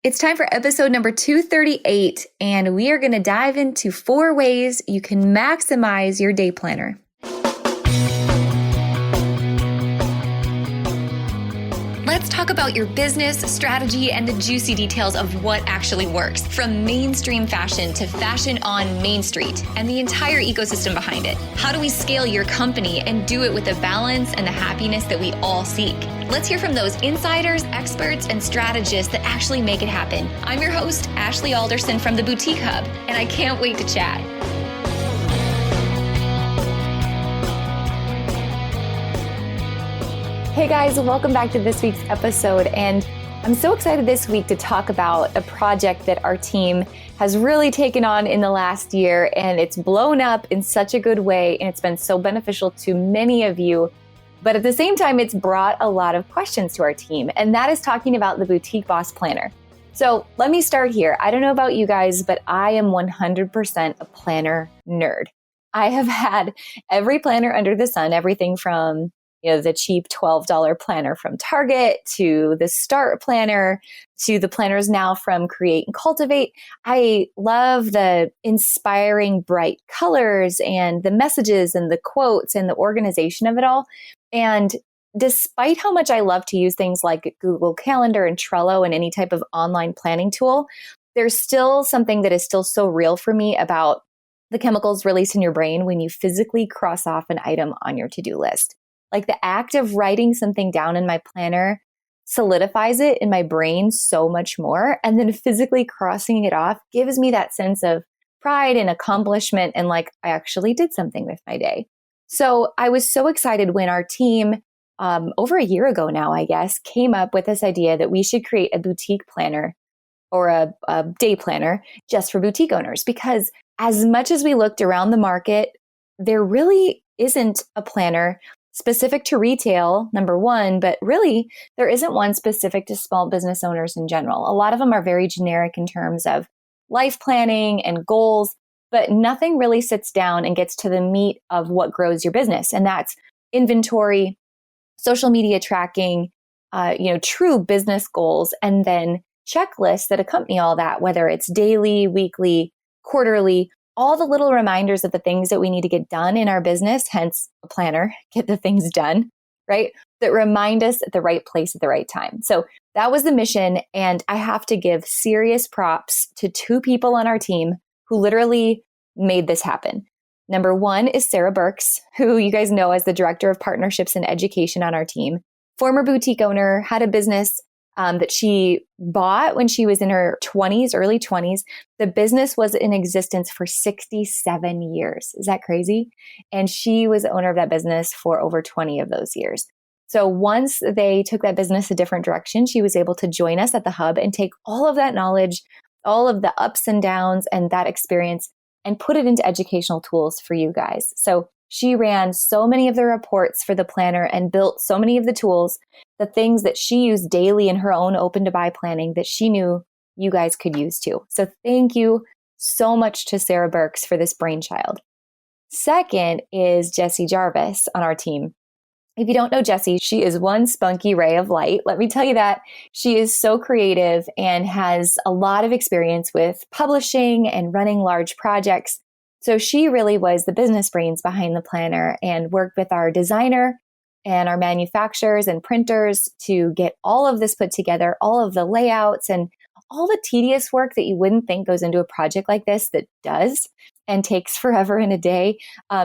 It's time for episode number 238, and we are going to dive into 4 ways you can maximize your day planner. Let's talk about your business strategy and the juicy details of what actually works, from mainstream fashion to fashion on Main Street and the entire ecosystem behind it. How do we scale your company and do it with the balance and the happiness that we all seek? Let's hear from those insiders, experts, and strategists that actually make it happen. I'm your host, Ashley Alderson from the Boutique Hub, and I can't wait to chat. Hey guys, welcome back to this week's episode. And I'm so excited this week to talk about a project that our team has really taken on in the last year, and it's blown up in such a good way, and it's been so beneficial to many of you. But at the same time, it's brought a lot of questions to our team, and that is talking about the Boutique Boss Planner. So let me start here. I don't know about you guys, but I am 100% a planner nerd. I have had every planner under the sun, everything from the cheap $12 planner from Target to the Start planner to the planners now from Create and Cultivate. I love the inspiring bright colors and the messages and the quotes and the organization of it all. And despite how much I love to use things like Google Calendar and Trello and any type of online planning tool, there's still something that is still so real for me about the chemicals released in your brain when you physically cross off an item on your to-do list. Like the act of writing something down in my planner solidifies it in my brain so much more. And then physically crossing it off gives me that sense of pride and accomplishment and like I actually did something with my day. So I was so excited when our team, over a year ago now, I guess, came up with this idea that we should create a boutique planner or a day planner just for boutique owners. Because as much as we looked around the market, there really isn't a planner specific to retail, number one, but really there isn't one specific to small business owners in general. A lot of them are very generic in terms of life planning and goals, but nothing really sits down and gets to the meat of what grows your business. And that's inventory, social media tracking, true business goals, and then checklists that accompany all that, whether it's daily, weekly, quarterly, all the little reminders of the things that we need to get done in our business, hence a planner, get the things done, right? That remind us at the right place at the right time. So that was the mission. And I have to give serious props to 2 people on our team who literally made this happen. Number 1 is Sarah Burks, who you guys know as the Director of Partnerships and Education on our team. Former boutique owner, had a business that she bought when she was in her 20s, early 20s. The business was in existence for 67 years. Is that crazy? And she was the owner of that business for over 20 of those years. So once they took that business a different direction, she was able to join us at the Hub and take all of that knowledge, all of the ups and downs and that experience and put it into educational tools for you guys. So she ran so many of the reports for the planner and built so many of the tools, the things that she used daily in her own open to buy planning that she knew you guys could use too. So thank you so much to Sarah Burks for this brainchild. Second is Jessie Jarvis on our team. If you don't know Jessie, she is one spunky ray of light. Let me tell you that she is so creative and has a lot of experience with publishing and running large projects. So she really was the business brains behind the planner and worked with our designer and our manufacturers and printers to get all of this put together, all of the layouts and all the tedious work that you wouldn't think goes into a project like this that does and takes forever and a day.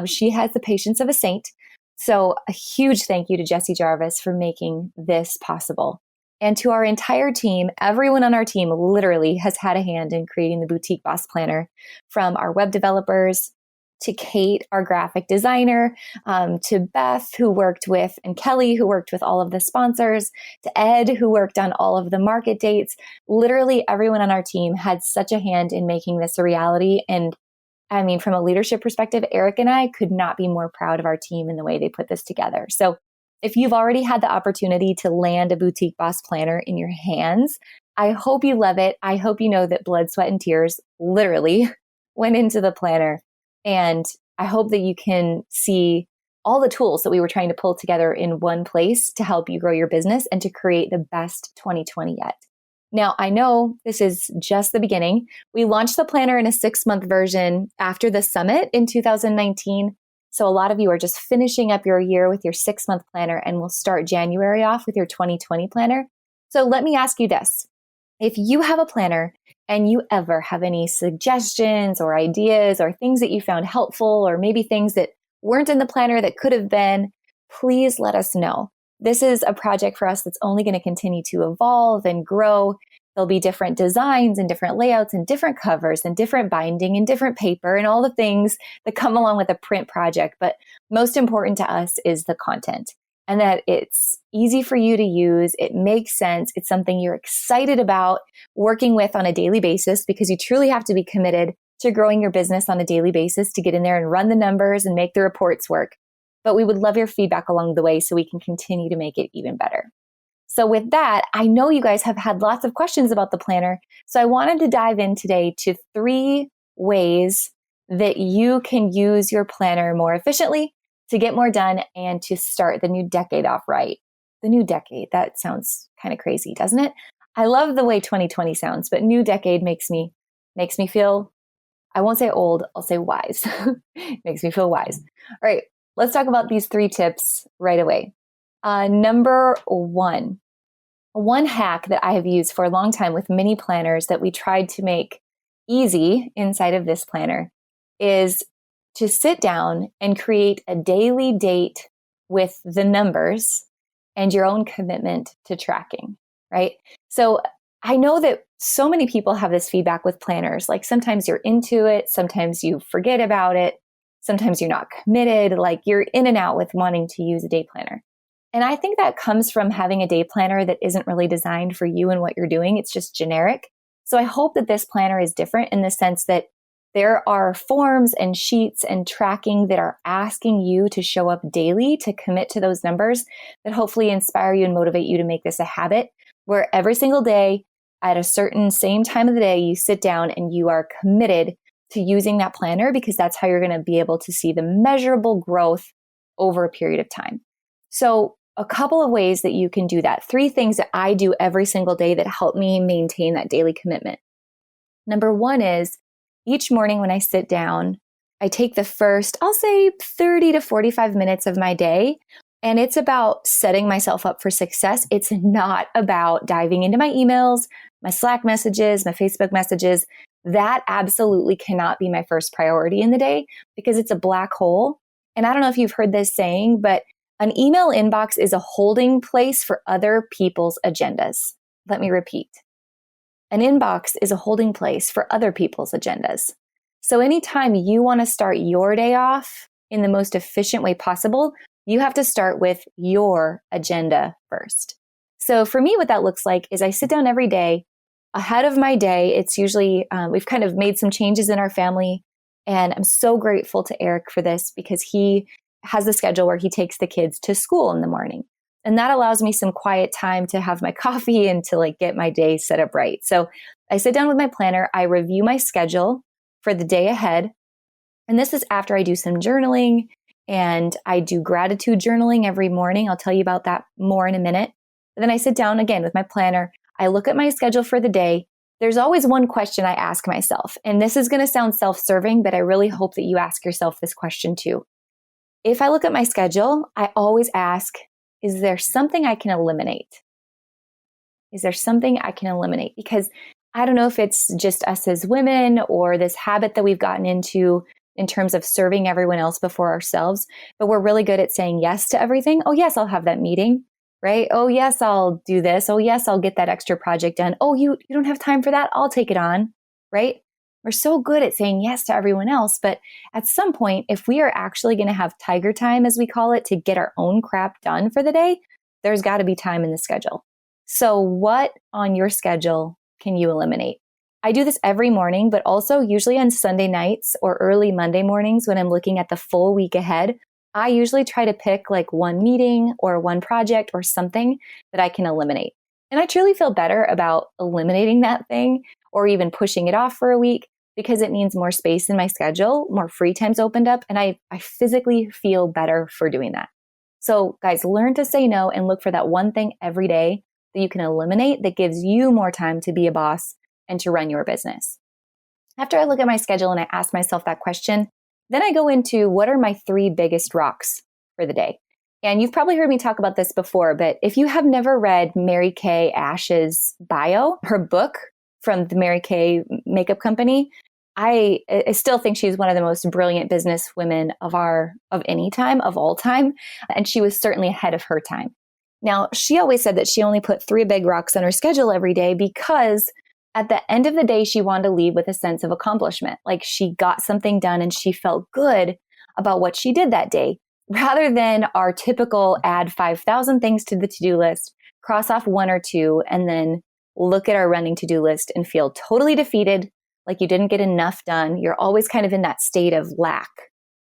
She has the patience of a saint. So a huge thank you to Jessie Jarvis for making this possible. And to our entire team, everyone on our team literally has had a hand in creating the Boutique Boss Planner, from our web developers to Kate, our graphic designer, to Beth, who worked with, and Kelly, who worked with all of the sponsors, to Ed, who worked on all of the market dates. Literally everyone on our team had such a hand in making this a reality. And I mean, from a leadership perspective, Eric and I could not be more proud of our team and the way they put this together. So if you've already had the opportunity to land a Boutique Boss Planner in your hands, I hope you love it. I hope you know that blood, sweat, and tears literally went into the planner. And I hope that you can see all the tools that we were trying to pull together in one place to help you grow your business and to create the best 2020 yet. Now, I know this is just the beginning. We launched the planner in a 6-month version after the summit in 2019. So a lot of you are just finishing up your year with your 6-month planner, and we'll start January off with your 2020 planner. So let me ask you this. If you have a planner and you ever have any suggestions or ideas or things that you found helpful, or maybe things that weren't in the planner that could have been, please let us know. This is a project for us that's only going to continue to evolve and grow. There'll be different designs and different layouts and different covers and different binding and different paper and all the things that come along with a print project. But most important to us is the content, and that it's easy for you to use. It makes sense. It's something you're excited about working with on a daily basis, because you truly have to be committed to growing your business on a daily basis to get in there and run the numbers and make the reports work. But we would love your feedback along the way so we can continue to make it even better. So with that, I know you guys have had lots of questions about the planner. So I wanted to dive in today to 3 ways that you can use your planner more efficiently to get more done and to start the new decade off right. The new decade, that sounds kind of crazy, doesn't it? I love the way 2020 sounds, but new decade makes me feel, I won't say old, I'll say wise. Makes me feel wise. All right, let's talk about these 3 tips right away. Number 1, one hack that I have used for a long time with mini planners that we tried to make easy inside of this planner is to sit down and create a daily date with the numbers and your own commitment to tracking, right? So I know that so many people have this feedback with planners. Like sometimes you're into it, sometimes you forget about it, sometimes you're not committed, like you're in and out with wanting to use a day planner. And I think that comes from having a day planner that isn't really designed for you and what you're doing. It's just generic. So I hope that this planner is different in the sense that there are forms and sheets and tracking that are asking you to show up daily, to commit to those numbers, that hopefully inspire you and motivate you to make this a habit where every single day at a certain same time of the day, you sit down and you are committed to using that planner, because that's how you're going to be able to see the measurable growth over a period of time. So a couple of ways that you can do that. 3 things that I do every single day that help me maintain that daily commitment. Number 1 is each morning when I sit down, I take the first, I'll say 30 to 45 minutes of my day, and it's about setting myself up for success. It's not about diving into my emails, my Slack messages, my Facebook messages. That absolutely cannot be my first priority in the day, because it's a black hole. And I don't know if you've heard this saying, but an email inbox is a holding place for other people's agendas. Let me repeat. An inbox is a holding place for other people's agendas. So anytime you want to start your day off in the most efficient way possible, you have to start with your agenda first. So for me, what that looks like is I sit down every day ahead of my day. It's usually, we've kind of made some changes in our family, and I'm so grateful to Eric for this, because he has a schedule where he takes the kids to school in the morning. And that allows me some quiet time to have my coffee and to get my day set up right. So I sit down with my planner, I review my schedule for the day ahead. And this is after I do some journaling, and I do gratitude journaling every morning. I'll tell you about that more in a minute. But then I sit down again with my planner. I look at my schedule for the day. There's always one question I ask myself, and this is going to sound self-serving, but I really hope that you ask yourself this question too. If I look at my schedule, I always ask, is there something I can eliminate? Is there something I can eliminate? Because I don't know if it's just us as women or this habit that we've gotten into in terms of serving everyone else before ourselves, but we're really good at saying yes to everything. Oh, yes, I'll have that meeting, right? Oh, yes, I'll do this. Oh, yes, I'll get that extra project done. Oh, you don't have time for that? I'll take it on, right? We're so good at saying yes to everyone else, but at some point, if we are actually going to have tiger time, as we call it, to get our own crap done for the day, there's got to be time in the schedule. So what on your schedule can you eliminate? I do this every morning, but also usually on Sunday nights or early Monday mornings when I'm looking at the full week ahead. I usually try to pick one meeting or one project or something that I can eliminate. And I truly feel better about eliminating that thing or even pushing it off for a week, because it means more space in my schedule, more free time's opened up, and I physically feel better for doing that. So guys, learn to say no and look for that one thing every day that you can eliminate that gives you more time to be a boss and to run your business? After I look at my schedule and I ask myself that question, then I go into what are my 3 biggest rocks for the day? And you've probably heard me talk about this before, but if you have never read Mary Kay Ash's bio, her book from the Mary Kay makeup company, I still think she's one of the most brilliant business women of any time, of all time. And she was certainly ahead of her time. Now, she always said that she only put 3 big rocks on her schedule every day because at the end of the day, she wanted to leave with a sense of accomplishment. Like she got something done and she felt good about what she did that day, rather than our typical add 5,000 things to the to-do list, cross off 1 or 2, and then look at our running to-do list and feel totally defeated, like you didn't get enough done. You're always kind of in that state of lack,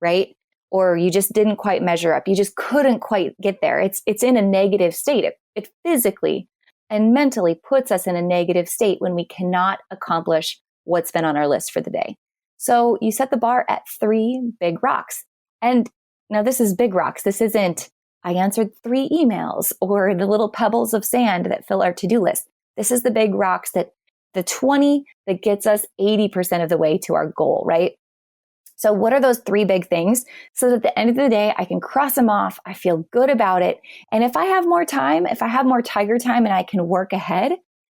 right? Or you just didn't quite measure up. You just couldn't quite get there. It's in a negative state. It physically and mentally puts us in a negative state when we cannot accomplish what's been on our list for the day. So you set the bar at 3 big rocks. And now this is big rocks. This isn't, I answered 3 emails or the little pebbles of sand that fill our to-do list. This is the big rocks, that the 20 that gets us 80% of the way to our goal, right? So what are those 3 big things? So that at the end of the day, I can cross them off. I feel good about it. And if I have more time, if I have more tiger time and I can work ahead,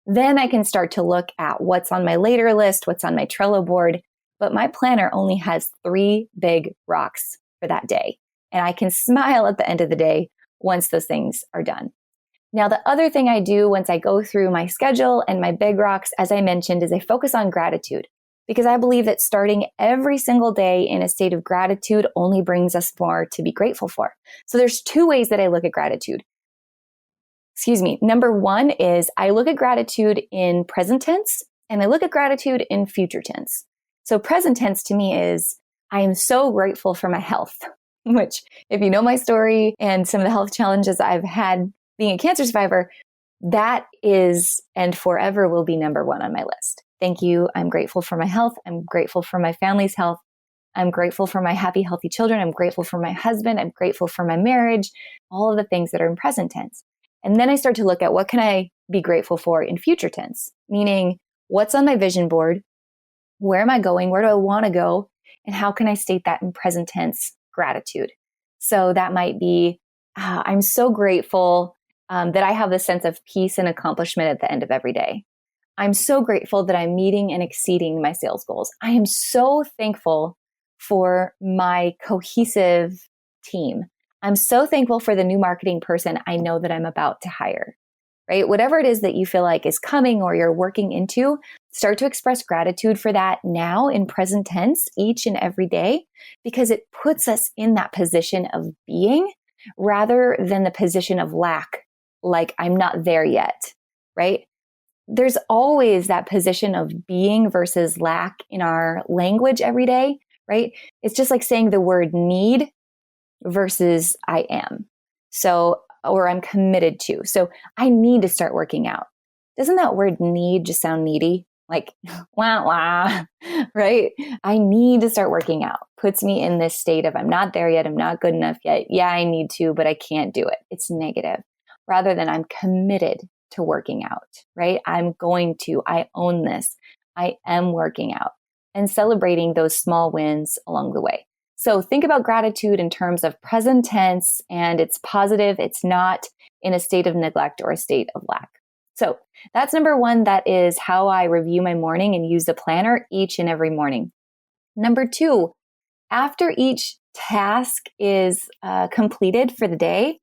then I can start to look at what's on my later list, what's on my Trello board. But my planner only has 3 big rocks for that day. And I can smile at the end of the day once those things are done. Now, the other thing I do once I go through my schedule and my big rocks, as I mentioned, is I focus on gratitude. Because I believe that starting every single day in a state of gratitude only brings us more to be grateful for. So there's 2 ways that I look at gratitude. Number 1 is I look at gratitude in present tense and I look at gratitude in future tense. So present tense to me is I am so grateful for my health, which if you know my story and some of the health challenges I've had being a cancer survivor, that is and forever will be number 1 on my list. Thank you. I'm grateful for my health. I'm grateful for my family's health. I'm grateful for my happy, healthy children. I'm grateful for my husband. I'm grateful for my marriage, all of the things that are in present tense. And then I start to look at what can I be grateful for in future tense, meaning what's on my vision board? Where am I going? Where do I want to go? And how can I state that in present tense gratitude? So that might be, I'm so grateful that I have this sense of peace and accomplishment at the end of every day. I'm so grateful that I'm meeting and exceeding my sales goals. I am so thankful for my cohesive team. I'm so thankful for the new marketing person I know that I'm about to hire, right? Whatever it is that you feel like is coming or you're working into, start to express gratitude for that now in present tense each and every day, because it puts us in that position of being rather than the position of lack, like I'm not there yet, right? There's always that position of being versus lack in our language every day, right? It's just like saying the word need versus I am. So, or I'm committed to. So I need to start working out. Doesn't that word need just sound needy? Like, wah, wah, right? I need to start working out. Puts me in this state of I'm not there yet. I'm not good enough yet. Yeah, I need to, but I can't do it. It's negative. Rather than I'm committed to working out, right? I own this. I am working out and celebrating those small wins along the way. So think about gratitude in terms of present tense, and it's positive. It's not in a state of neglect or a state of lack. So that's number 1. That is how I review my morning and use the planner each and every morning. Number 2, after each task is completed for the day,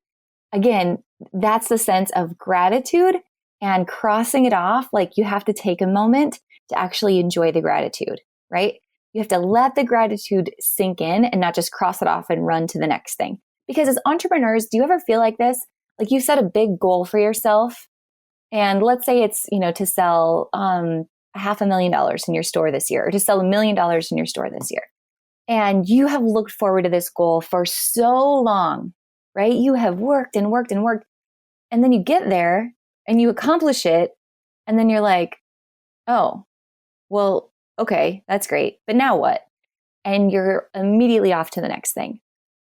again, that's the sense of gratitude and crossing it off. Like you have to take a moment to actually enjoy the gratitude, right? You have to let the gratitude sink in and not just cross it off and run to the next thing. Because as entrepreneurs, do you ever feel like this? Like you set a big goal for yourself. And let's say it's, to sell $500,000 in your store this year, or to sell $1 million in your store this year. And you have looked forward to this goal for so long, right? You have worked and worked and worked. And then you get there and you accomplish it. And then you're like, oh, well, okay, that's great. But now what? And you're immediately off to the next thing.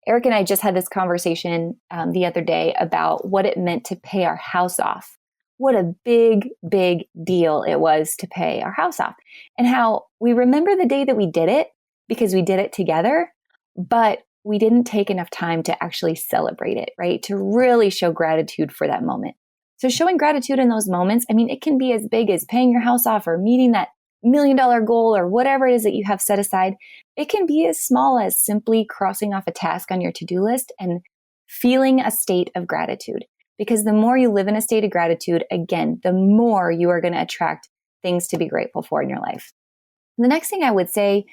Eric and I just had this conversation the other day about what it meant to pay our house off what a big, big deal it was to pay our house off, and how we remember the day that we did it because we did it together, but we didn't take enough time to actually celebrate it, right? To really show gratitude for that moment. So showing gratitude in those moments, I mean, it can be as big as paying your house off or meeting that $1 million goal or whatever it is that you have set aside. It can be as small as simply crossing off a task on your to-do list and feeling a state of gratitude. Because the more you live in a state of gratitude, again, the more you are going to attract things to be grateful for in your life. The next thing I would say,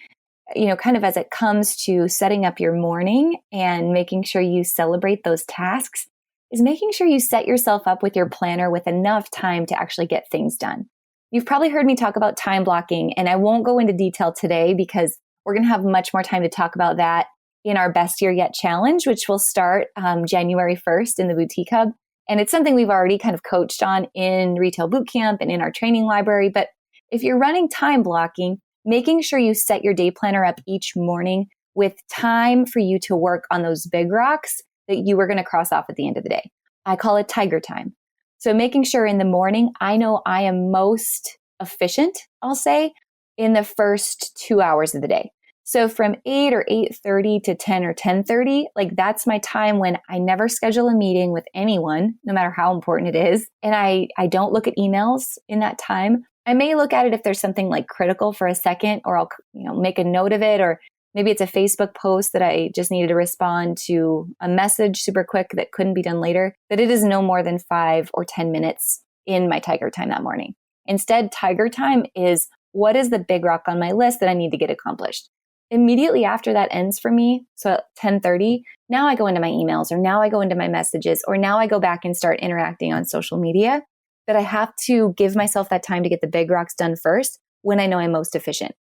kind of as it comes to setting up your morning and making sure you celebrate those tasks, is making sure you set yourself up with your planner with enough time to actually get things done. You've probably heard me talk about time blocking, and I won't go into detail today because we're going to have much more time to talk about that in our Best Year Yet Challenge, which will start January 1st in the Boutique Hub. And it's something we've already kind of coached on in Retail Bootcamp and in our training library. But if you're running time blocking, making sure you set your day planner up each morning with time for you to work on those big rocks that you were going to cross off at the end of the day. I call it tiger time. So making sure in the morning, I know I am most efficient, I'll say, in the first 2 hours of the day. So from 8 or 8:30 to 10 or 10:30, like that's my time when I never schedule a meeting with anyone, no matter how important it is. And I don't look at emails in that time. I may look at it if there's something like critical for a second, or I'll make a note of it, or maybe it's a Facebook post that I just needed to respond to a message super quick that couldn't be done later, that it is no more than 5 or 10 minutes in my tiger time that morning. Instead, tiger time is what is the big rock on my list that I need to get accomplished. Immediately after that ends for me, so at 10:30, now I go into my emails, or now I go into my messages, or now I go back and start interacting on social media. But I have to give myself that time to get the big rocks done first when I know I'm most efficient.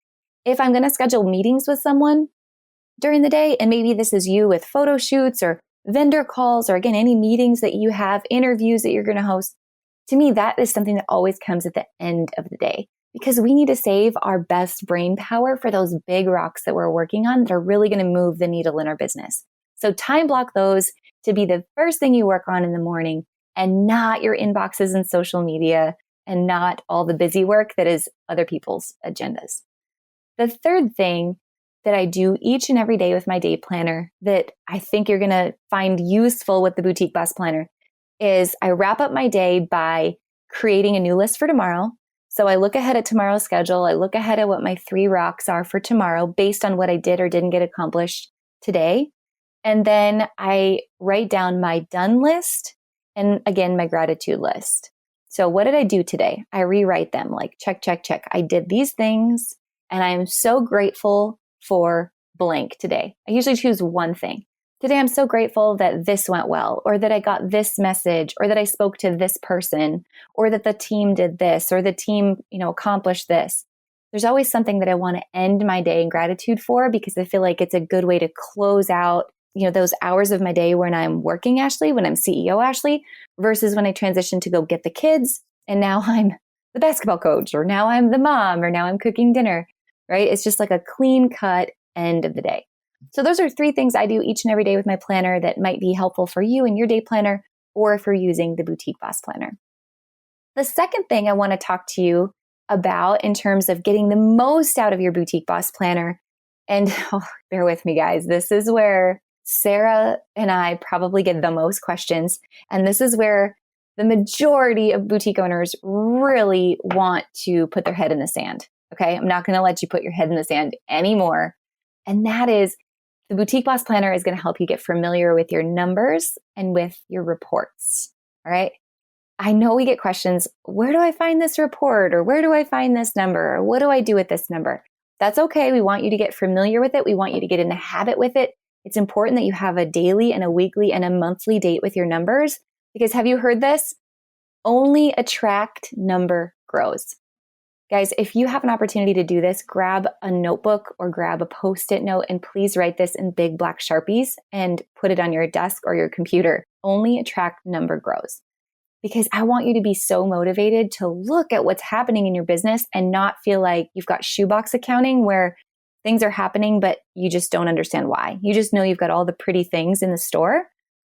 If I'm going to schedule meetings with someone during the day, and maybe this is you with photo shoots or vendor calls, or again, any meetings that you have, interviews that you're going to host, to me, that is something that always comes at the end of the day, because we need to save our best brain power for those big rocks that we're working on that are really going to move the needle in our business. So time block those to be the first thing you work on in the morning, and not your inboxes and social media, and not all the busy work that is other people's agendas. The third thing that I do each and every day with my day planner that I think you're going to find useful with the Boutique Boss Planner is I wrap up my day by creating a new list for tomorrow. So I look ahead at tomorrow's schedule. I look ahead at what my 3 rocks are for tomorrow based on what I did or didn't get accomplished today. And then I write down my done list and again, my gratitude list. So what did I do today? I rewrite them like check, check, check. I did these things and I am so grateful for blank today. I usually choose one thing. Today, I'm so grateful that this went well, or that I got this message, or that I spoke to this person, or that the team did this, or the team, accomplished this. There's always something that I want to end my day in gratitude for, because I feel like it's a good way to close out, those hours of my day when I'm working Ashley, when I'm CEO Ashley, versus when I transition to go get the kids. And now I'm the basketball coach, or now I'm the mom, or now I'm cooking dinner, right? It's just like a clean cut end of the day. So those are 3 things I do each and every day with my planner that might be helpful for you in your day planner, or if you're using the Boutique Boss Planner. The second thing I want to talk to you about in terms of getting the most out of your Boutique Boss Planner, and bear with me guys, this is where Sarah and I probably get the most questions, and this is where the majority of boutique owners really want to put their head in the sand. Okay, I'm not going to let you put your head in the sand anymore. And that is, the Boutique Boss Planner is going to help you get familiar with your numbers and with your reports. All right. I know we get questions, where do I find this report? Or where do I find this number? Or what do I do with this number? That's okay. We want you to get familiar with it. We want you to get in the habit with it. It's important that you have a daily and a weekly and a monthly date with your numbers, because have you heard this? Only a tracked number grows. Guys, if you have an opportunity to do this, grab a notebook or grab a Post-it note and please write this in big black Sharpies and put it on your desk or your computer. Only a tracked number grows. Because I want you to be so motivated to look at what's happening in your business and not feel like you've got shoebox accounting where things are happening, but you just don't understand why. You just know you've got all the pretty things in the store,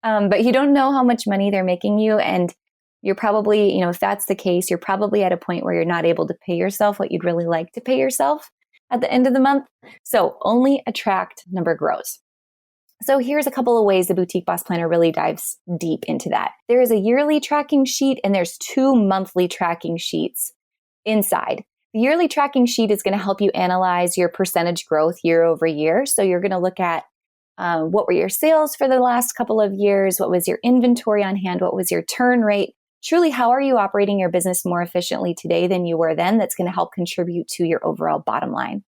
but you don't know how much money they're making you. And You're probably, if that's the case, you're probably at a point where you're not able to pay yourself what you'd really like to pay yourself at the end of the month. So only a tracked number grows. So here's a couple of ways the Boutique Boss Planner really dives deep into that. There is a yearly tracking sheet and there's 2 monthly tracking sheets inside. The yearly tracking sheet is going to help you analyze your percentage growth year over year. So you're going to look at what were your sales for the last couple of years? What was your inventory on hand? What was your turn rate? Truly, how are you operating your business more efficiently today than you were then? That's going to help contribute to your overall bottom line.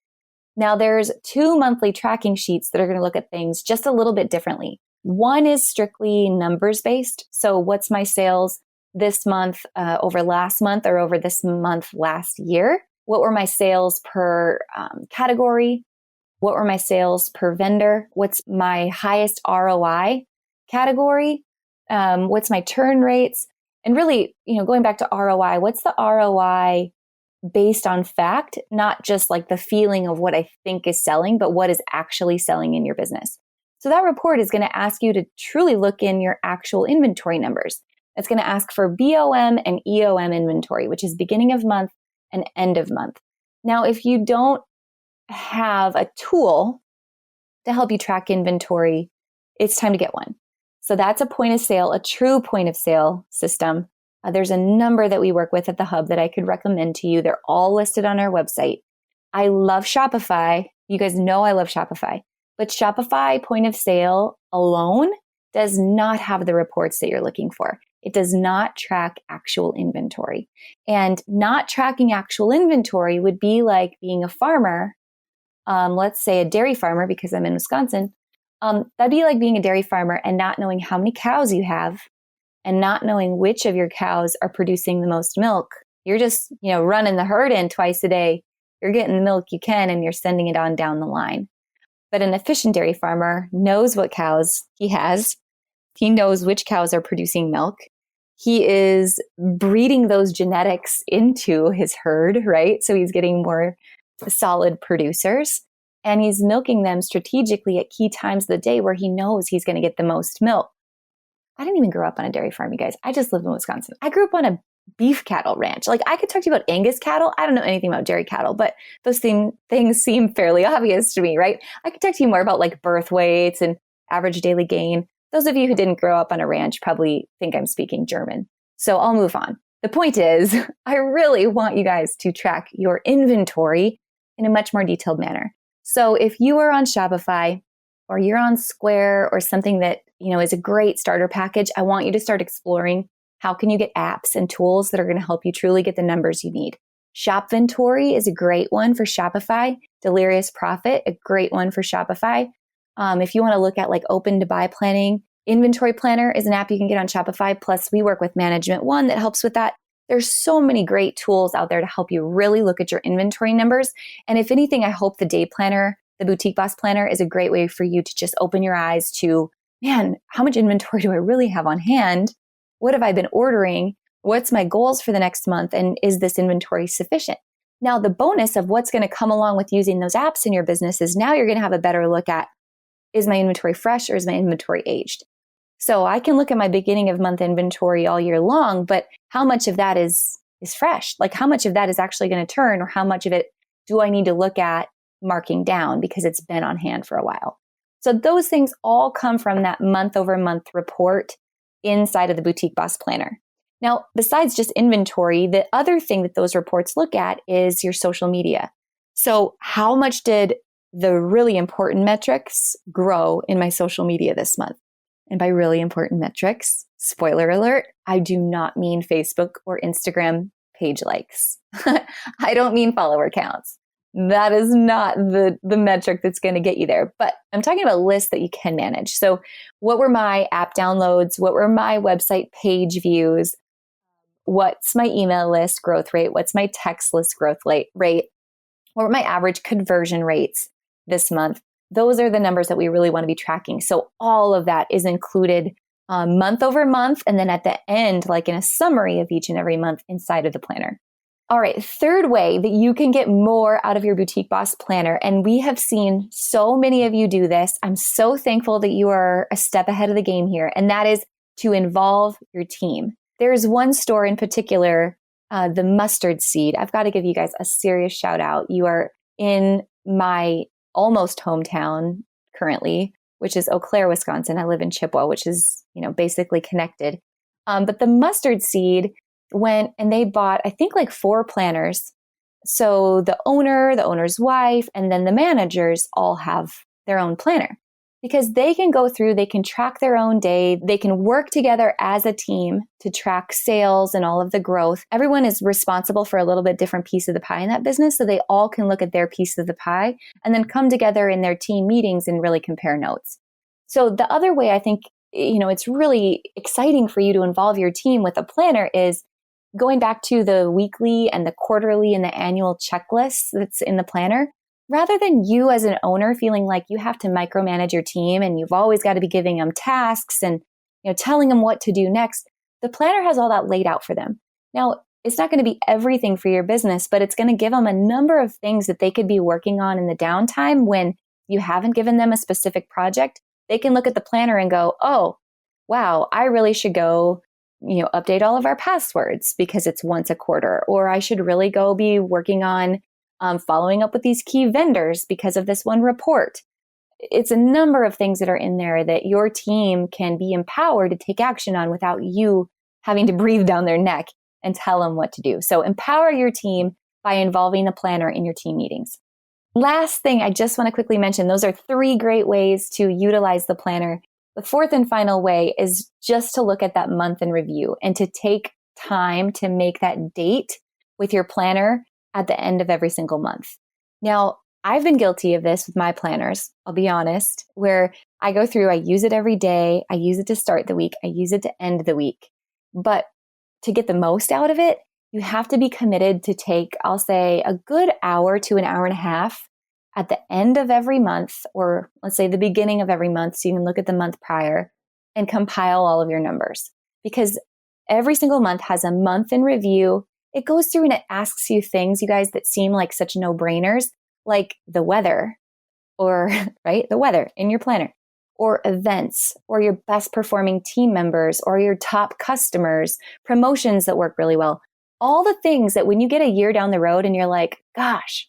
Now, there's 2 monthly tracking sheets that are going to look at things just a little bit differently. One is strictly numbers based. So what's my sales this month over last month or over this month last year? What were my sales per category? What were my sales per vendor? What's my highest ROI category? What's my turn rates? And really, going back to ROI, what's the ROI based on fact, not just like the feeling of what I think is selling, but what is actually selling in your business. So that report is going to ask you to truly look in your actual inventory numbers. It's going to ask for BOM and EOM inventory, which is beginning of month and end of month. Now, if you don't have a tool to help you track inventory, it's time to get one. So that's a point of sale, a true point of sale system. There's a number that we work with at the Hub that I could recommend to you. They're all listed on our website. I love Shopify. You guys know I love Shopify. But Shopify point of sale alone does not have the reports that you're looking for. It does not track actual inventory. And not tracking actual inventory would be like being a farmer, let's say a dairy farmer, because I'm in Wisconsin. That'd be like being a dairy farmer and not knowing how many cows you have and not knowing which of your cows are producing the most milk. You're just, running the herd in twice a day. You're getting the milk you can and you're sending it on down the line. But an efficient dairy farmer knows what cows he has. He knows which cows are producing milk. He is breeding those genetics into his herd, right? So he's getting more solid producers and he's milking them strategically at key times of the day where he knows he's going to get the most milk. I didn't even grow up on a dairy farm, you guys. I just lived in Wisconsin. I grew up on a beef cattle ranch. Like I could talk to you about Angus cattle. I don't know anything about dairy cattle, but those things seem fairly obvious to me, right? I could talk to you more about like birth weights and average daily gain. Those of you who didn't grow up on a ranch probably think I'm speaking German. So I'll move on. The point is, I really want you guys to track your inventory in a much more detailed manner. So if you are on Shopify or you're on Square or something that is a great starter package, I want you to start exploring how can you get apps and tools that are going to help you truly get the numbers you need. Shopventory is a great one for Shopify. Delirious Profit, a great one for Shopify. If you want to look at like open to buy planning, Inventory Planner is an app you can get on Shopify. Plus, we work with Management One that helps with that. There's so many great tools out there to help you really look at your inventory numbers. And if anything, I hope the day planner, the Boutique Boss Planner is a great way for you to just open your eyes to, man, how much inventory do I really have on hand? What have I been ordering? What's my goals for the next month? And is this inventory sufficient? Now, the bonus of what's going to come along with using those apps in your business is now you're going to have a better look at, is my inventory fresh or is my inventory aged? So I can look at my beginning of month inventory all year long, but how much of that is fresh? Like how much of that is actually going to turn, or how much of it do I need to look at marking down because it's been on hand for a while? So those things all come from that month over month report inside of the Boutique Boss Planner. Now, besides just inventory, the other thing that those reports look at is your social media. So how much did the really important metrics grow in my social media this month? And by really important metrics, spoiler alert, I do not mean Facebook or Instagram page likes. I don't mean follower counts. That is not the metric that's going to get you there. But I'm talking about lists that you can manage. So what were my app downloads? What were my website page views? What's my email list growth rate? What's my text list growth rate? What were my average conversion rates this month? Those are the numbers that we really want to be tracking. So all of that is included month over month. And then at the end, like in a summary of each and every month inside of the planner. All right, third way that you can get more out of your Boutique Boss Planner, and we have seen so many of you do this. I'm so thankful that you are a step ahead of the game here, and that is to involve your team. there's one store in particular, the mustard seed. I've got to give you guys a serious shout out. You are in my almost hometown currently, which is Eau Claire, Wisconsin. I live in Chippewa, which is, basically connected. But the mustard seed went and they bought, I think, like 4 planners. So the owner, the owner's wife, and then the managers all have their own planner because they can go through, they can track their own day, they can work together as a team to track sales and all of the growth. Everyone is responsible for a little bit different piece of the pie in that business, so they all can look at their piece of the pie and then come together in their team meetings and really compare notes. So the other way I think, it's really exciting for you to involve your team with a planner is going back to the weekly and the quarterly and the annual checklists that's in the planner. Rather than you as an owner feeling like you have to micromanage your team and you've always got to be giving them tasks and telling them what to do next, the planner has all that laid out for them. Now, it's not going to be everything for your business, but it's going to give them a number of things that they could be working on in the downtime when you haven't given them a specific project. They can look at the planner and go, oh, wow, I really should go update all of our passwords because it's once a quarter, or I should really go be working on following up with these key vendors because of this one report. It's a number of things that are in there that your team can be empowered to take action on without you having to breathe down their neck and tell them what to do. So empower your team by involving the planner in your team meetings. Last thing I just want to quickly mention, those are 3 great ways to utilize the planner. The 4th and final way is just to look at that month in review and to take time to make that date with your planner at the end of every single month. Now, I've been guilty of this with my planners, I'll be honest, where I go through, I use it every day, I use it to start the week, I use it to end the week. But to get the most out of it, you have to be committed to take, I'll say, a good hour to an hour and a half at the end of every month, or let's say the beginning of every month, so you can look at the month prior and compile all of your numbers. Because every single month has a month in review. It goes through and it asks you things, you guys, that seem like such no-brainers, like the weather, or right, the weather in your planner, or events, or your best performing team members, or your top customers, promotions that work really well. All the things that when you get a year down the road and you're like, gosh,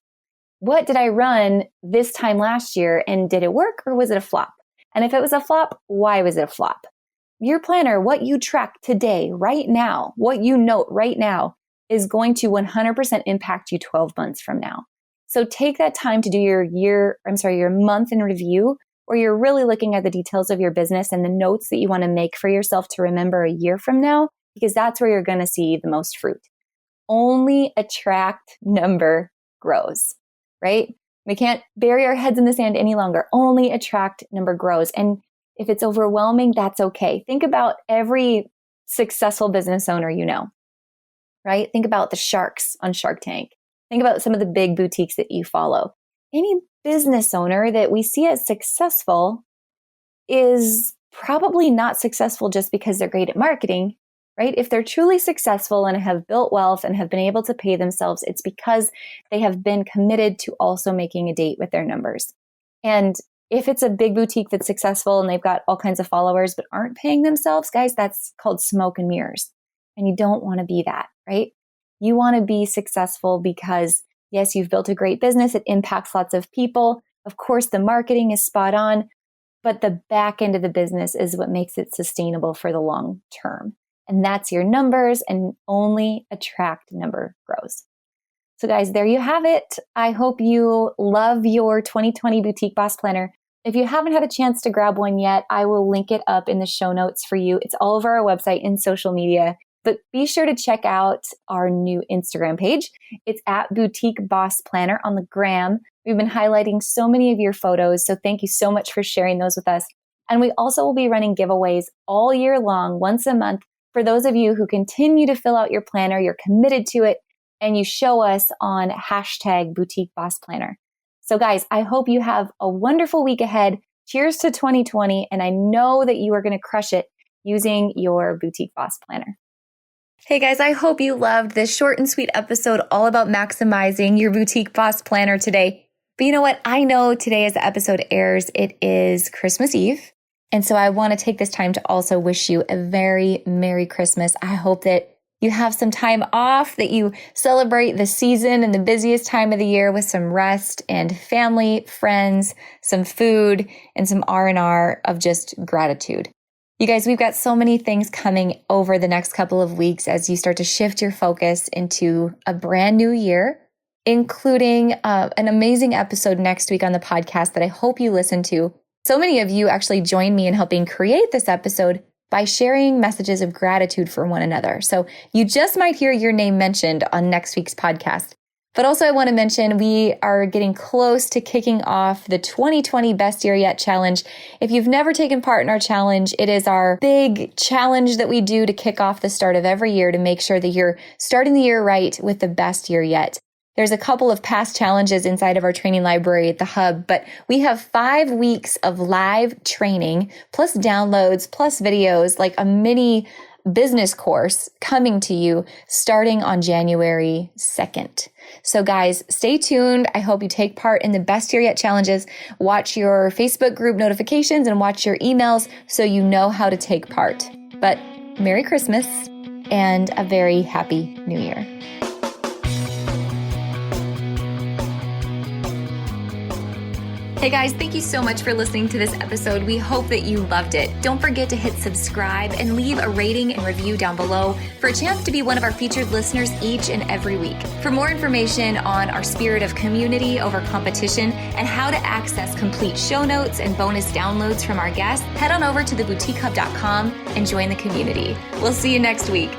what did I run this time last year and did it work or was it a flop? And if it was a flop, why was it a flop? Your planner, what you track today, right now, what you note right now is going to 100% impact you 12 months from now. So take that time to do your month in review, where you're really looking at the details of your business and the notes that you want to make for yourself to remember a year from now, because that's where you're going to see the most fruit. Only a tracked number grows, right? We can't bury our heads in the sand any longer. Only a tracked number grows. And if it's overwhelming, that's okay. Think about every successful business owner you know, right? Think about the sharks on Shark Tank. Think about some of the big boutiques that you follow. Any business owner that we see as successful is probably not successful just because they're great at marketing, right? If they're truly successful and have built wealth and have been able to pay themselves, it's because they have been committed to also making a date with their numbers. And if it's a big boutique that's successful and they've got all kinds of followers but aren't paying themselves, guys, that's called smoke and mirrors. And you don't want to be that, right? You want to be successful because, yes, you've built a great business. It impacts lots of people. Of course, the marketing is spot on, but the back end of the business is what makes it sustainable for the long term. And that's your numbers, and only a tracked number grows. So guys, there you have it. I hope you love your 2020 Boutique Boss Planner. If you haven't had a chance to grab one yet, I will link it up in the show notes for you. It's all over our website and social media. But be sure to check out our new Instagram page. It's at Boutique Boss Planner on the gram. We've been highlighting so many of your photos, so thank you so much for sharing those with us. And we also will be running giveaways all year long, once a month, for those of you who continue to fill out your planner, you're committed to it, and you show us on hashtag Boutique Boss Planner. So guys, I hope you have a wonderful week ahead. Cheers to 2020, and I know that you are going to crush it using your Boutique Boss Planner. Hey guys, I hope you loved this short and sweet episode all about maximizing your Boutique Boss Planner today. But you know what? I know today as the episode airs, it is Christmas Eve. And so I want to take this time to also wish you a very Merry Christmas. I hope that you have some time off, that you celebrate the season and the busiest time of the year with some rest and family, friends, some food, and some R&R of just gratitude. You guys, we've got so many things coming over the next couple of weeks as you start to shift your focus into a brand new year, including an amazing episode next week on the podcast that I hope you listen to. So many of you actually joined me in helping create this episode by sharing messages of gratitude for one another. So you just might hear your name mentioned on next week's podcast. But also I want to mention we are getting close to kicking off the 2020 Best Year Yet Challenge. If you've never taken part in our challenge, it is our big challenge that we do to kick off the start of every year to make sure that you're starting the year right with the best year yet. There's a couple of past challenges inside of our training library at the Hub, but we have 5 weeks of live training, plus downloads, plus videos, like a mini business course coming to you starting on January 2nd. So guys, stay tuned. I hope you take part in the Best Year Yet challenges. Watch your Facebook group notifications and watch your emails so you know how to take part. But Merry Christmas and a very happy New Year. Hey guys, thank you so much for listening to this episode. We hope that you loved it. Don't forget to hit subscribe and leave a rating and review down below for a chance to be one of our featured listeners each and every week. For more information on our spirit of community over competition and how to access complete show notes and bonus downloads from our guests, head on over to theboutiquehub.com and join the community. We'll see you next week.